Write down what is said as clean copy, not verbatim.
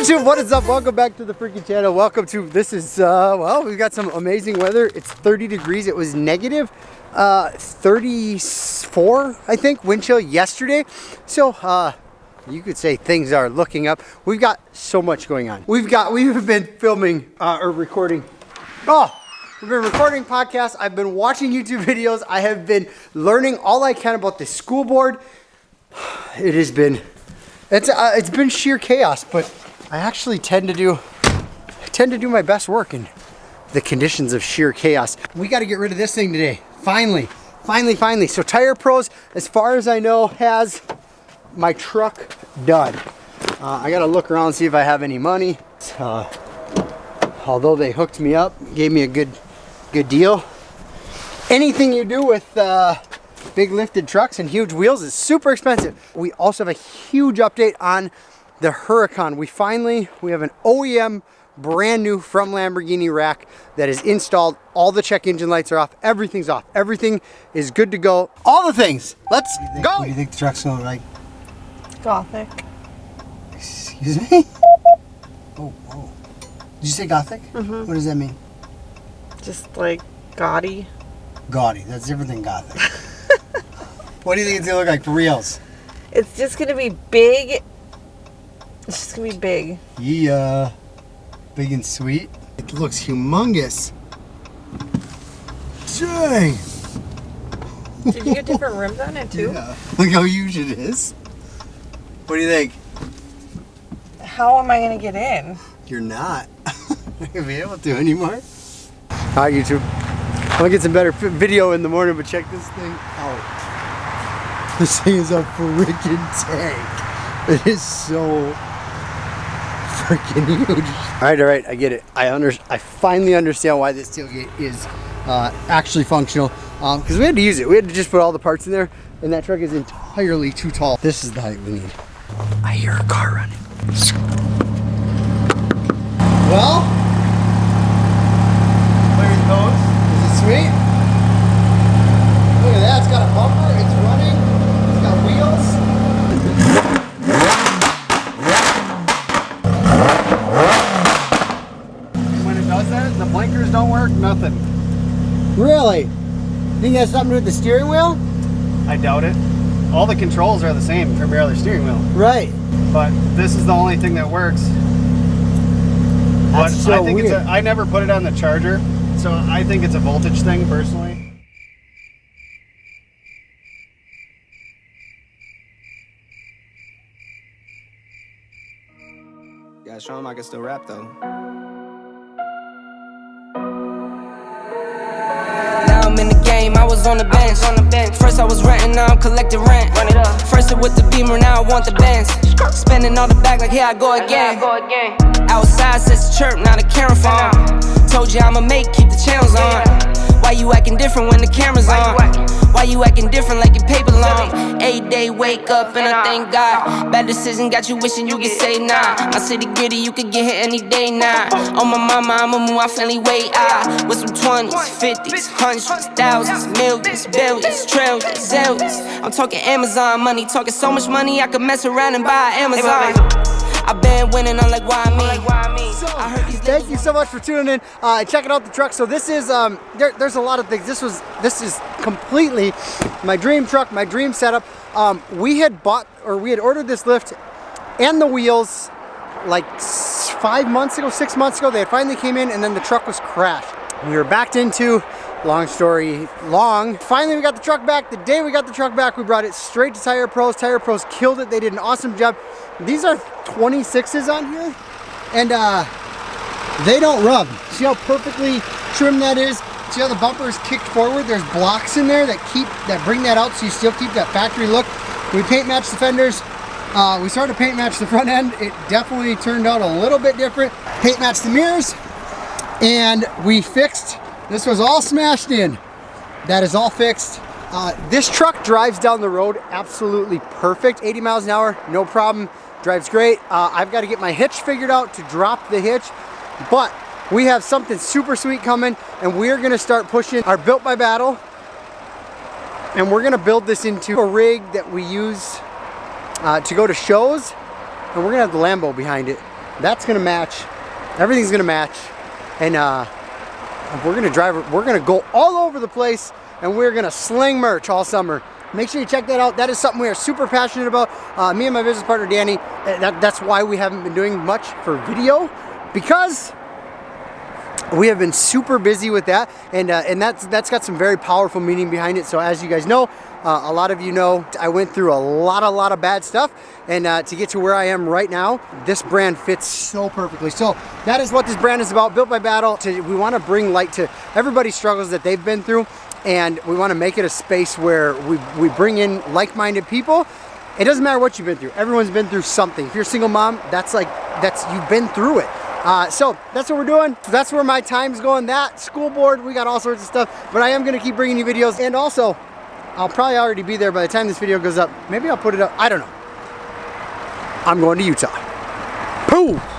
YouTube, what is up? Welcome back to the freaking channel. Welcome to, this is, well, we've got some amazing weather. It's 30 degrees. It was negative 34, I think, wind chill yesterday. So, you could say things are looking up. We've got so much going on. We've been filming, or recording. We've been recording podcasts. I've been watching YouTube videos. I have been learning all I can about the school board. It has been, it's been sheer chaos, but I actually tend to do my best work in the conditions of sheer chaos. We got to get rid of this thing today. Finally. So Tire Pros, as far as I know, has my truck done. I got to look around and see if I have any money. Although they hooked me up, gave me a good deal. Anything you do with big lifted trucks and huge wheels is super expensive. We also have a huge update on the Huracan. We have an OEM brand new from Lamborghini rack that is installed. All the check engine lights are off. Everything's off. Everything is good to go. All the things. Let's go. What do you think the truck's going like? Gothic. Excuse me? Oh. Did you say Gothic? Mm-hmm. What does that mean? Just like gaudy. Gaudy. That's different than Gothic. What do you think it's gonna look like for reals? It's just gonna be big. It's just gonna be big. Yeah. Big and sweet. It looks humongous. Dang. Did you get different rims on it too? Yeah. Look how huge it is. What do you think? How am I gonna get in? You're not. Not gonna be able to anymore. Alright, YouTube. I'm gonna get some better video in the morning, but check this thing out. This thing is a freaking tank. It is so freaking huge. Alright, I get it. I finally understand why this tailgate is actually functional. Because we had to use it. We had to just put all the parts in there, and that truck is entirely too tall. This is the height we need. I hear a car running. Well, there's those. Is it sweet? Look at that, it's got a bumper, it's running, it's got wheels. And when it does that, the blinkers don't work, nothing. Really? Think that has something to do with the steering wheel? I doubt it. All the controls are the same for every other steering wheel. Right. But this is the only thing that works. That's so I think weird. I never put it on the charger, so I think it's a voltage thing personally. Yeah, show him I can still rap though. Now I'm in the game, I was on the bench. First I was renting, now I'm collecting rent. First it with the Beamer, now I want the Benz. Spending all the bag like here I go again. Outside says chirp, now the camera phone. Told you I'ma keep the channels on. Why you acting different when the camera's on? Why you acting different like your paper long? 8 day wake up and I thank God. Bad decision got you wishing you could say nah. My city gritty, you could get hit any day now. On my mama, I'ma move my family way out. With some 20s, 50s, hundreds, thousands, millions, billions, trillions, zillions. I'm talking Amazon money, talking so much money I could mess around and buy Amazon. I've been winning, I'm like, why me? Thank you so much for tuning in, checking out the truck. So this is, there's a lot of things. This is completely my dream truck, my dream setup. We had ordered this lift and the wheels like 6 months ago. They had finally came in, and then the truck was crashed. We were backed into, long story long. Finally, we got the truck back. The day we got the truck back, we brought it straight to Tire Pros. Tire Pros killed it. They did an awesome job. These are 26s on here, and they don't rub. See how perfectly trimmed that is? See how the bumper is kicked forward? There's blocks in there that bring that out, so you still keep that factory look. We paint matched the fenders. We started to paint match the front end. It definitely turned out a little bit different. Paint matched the mirrors, and we fixed. This was all smashed in. That is all fixed. This truck drives down the road absolutely perfect. 80 miles an hour, no problem. Drives great. I've got to get my hitch figured out to drop the hitch, but we have something super sweet coming, and we're going to start pushing our Built by Battle, and we're going to build this into a rig that we use to go to shows, and we're going to have the Lambo behind it. That's gonna match. Everything's gonna match. And we're gonna drive, we're gonna go all over the place, and we're gonna sling merch all summer. Make sure you check that out. That is something we are super passionate about. Me and my business partner, Danny, that's why we haven't been doing much for video, because we have been super busy with that, and that's got some very powerful meaning behind it. So as you guys know, a lot of you know, I went through a lot of bad stuff, and to get to where I am right now, this brand fits so perfectly. So that is what this brand is about, built by Battle. We want to bring light to everybody's struggles that they've been through, and we want to make it a space where we bring in like-minded people. It doesn't matter what you've been through. Everyone's been through something. If you're a single mom, you've been through it. So that's what we're doing. That's where my time's going. That school board, we got all sorts of stuff, but I am gonna keep bringing you videos. And also, I'll probably already be there by the time this video goes up. Maybe I'll put it up, I don't know. I'm going to Utah. Pooh!